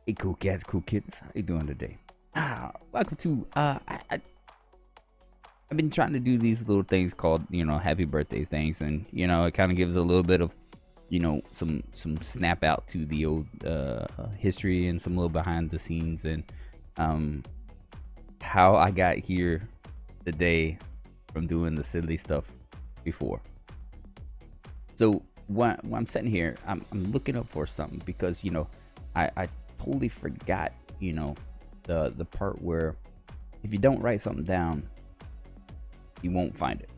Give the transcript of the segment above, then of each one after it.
Hey, cool cats, cool kids. How you doing today? Welcome to I've been trying to do these little things called happy birthday things, and it kind of gives a little bit of some snap out to the old history and some little behind the scenes and um how I got here today from doing the silly stuff before. So when I'm sitting here, I'm looking up for something because I totally forgot the part where if you don't write something down, you won't find it.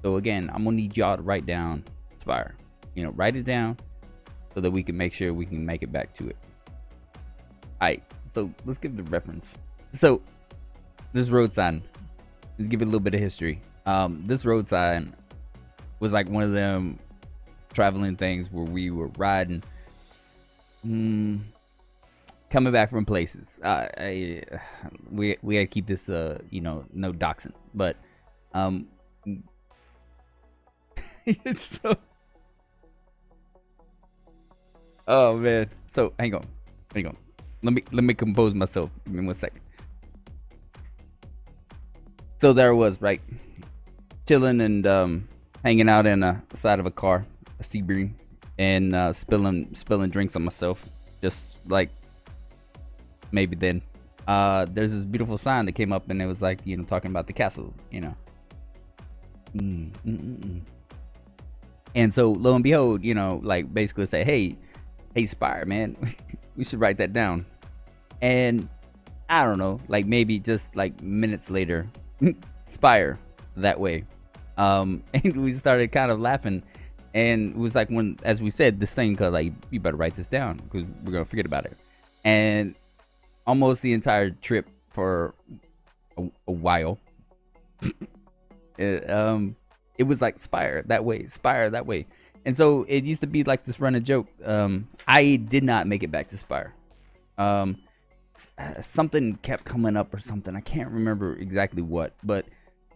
So again, I'm gonna need y'all to write down Spire. Write it down so that we can make sure we can make it back to it. Alright, so let's give the reference. So this road sign, let's give it a little bit of history. This road sign was like one of them traveling things where we were riding, coming back from places. We had to keep this no doxing, but it's so. Oh man. So hang on. Let me compose myself. Give me 1 second. So there I was, right, chilling and hanging out in the side of a car, a Sebring, and spilling drinks on myself, just like maybe then. There's this beautiful sign that came up, and it was like talking about the castle, And so lo and behold, like basically say, hey Spire, man, we should write that down. And I don't know, like maybe just like minutes later, Spire that way. And we started kind of laughing, and it was like when, as we said, this thing, cause like you better write this down because we're gonna forget about it. And almost the entire trip for a while, it was like Spire that way. And so it used to be like this running joke. I did not make it back to Spire. Something kept coming up or something. I can't remember exactly what, but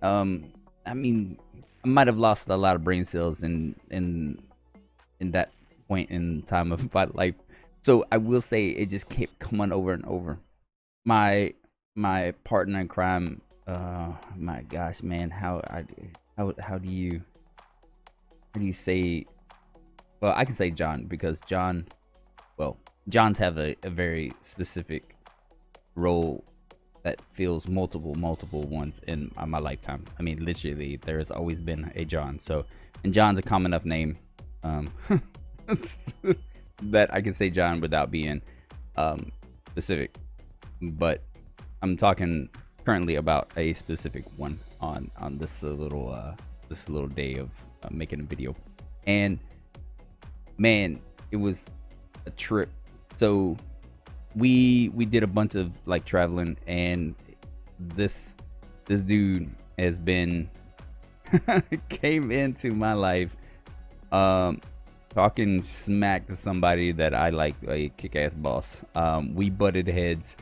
I mean, I might have lost a lot of brain cells in that point in time of my life. So I will say it just kept coming over and over. My partner in crime. My gosh, man, how do you say? Well, I can say John because John's have a very specific role that fills multiple ones in my lifetime. I mean, literally, there has always been a John. So, and John's a common enough name that I can say John without being specific. But I'm talking currently about a specific one on this little day of making a video. And man, it was a trip. So we did a bunch of like traveling, and this dude has been came into my life talking smack to somebody that I liked, a kick-ass boss. We butted heads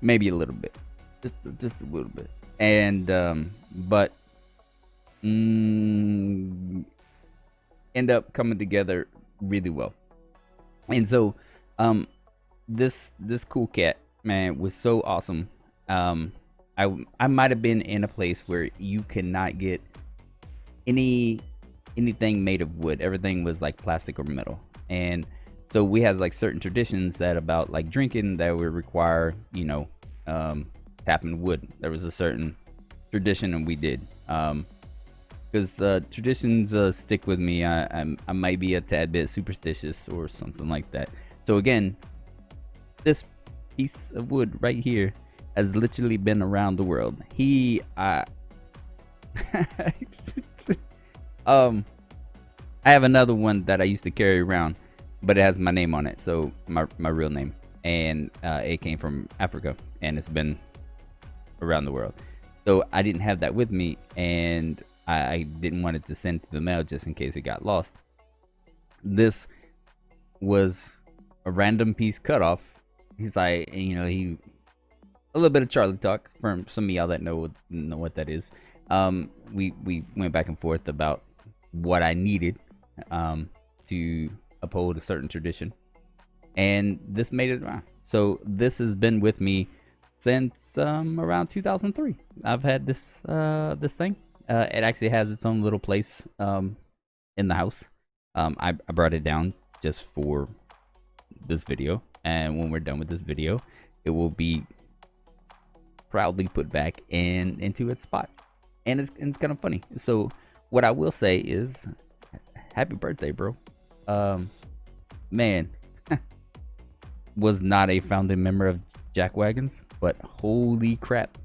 maybe a little bit, just a little bit, and but end up coming together really well. And so this cool cat, man, was so awesome. I might have been in a place where you cannot get anything made of wood. Everything was like plastic or metal. And so we had like certain traditions that about like drinking that would require tapping wood. There was a certain tradition, and we did because traditions stick with me. I might be a tad bit superstitious or something like that. So again, this piece of wood right here has literally been around the world. I have another one that I used to carry around, but it has my name on it, so my real name, and it came from Africa, and it's been around the world. So I didn't have that with me, and I didn't want it to send to the mail just in case it got lost. This was a random piece cut off. He's like, he a little bit of Charlie talk from some of y'all that know what that is. We went back and forth about what I needed to uphold a certain tradition, and this made it around. So this has been with me since around 2003. I've had this this thing. It actually has its own little place in the house. I brought it down just for this video, and when we're done with this video, it will be proudly put back into its spot. And it's kind of funny. So what I will say is, happy birthday, bro. Man, was not a founding member of Jackwagons, but holy crap.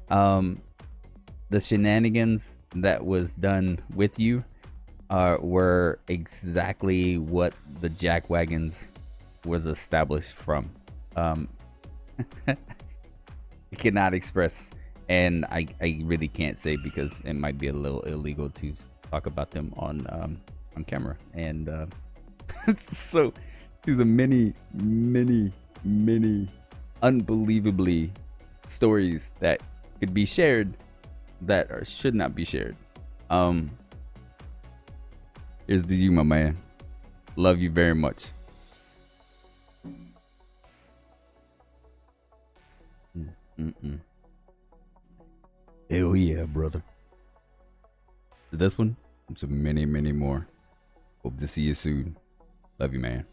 The shenanigans that was done with you were exactly what the Jackwagons was established from. I cannot express, and I really can't say because it might be a little illegal to talk about them on camera. And so these are many unbelievably stories that could be shared that should not be shared. Here's to you, my man. Love you very much. Hell yeah, brother. This one, and some many more. Hope to see you soon. Love you, man.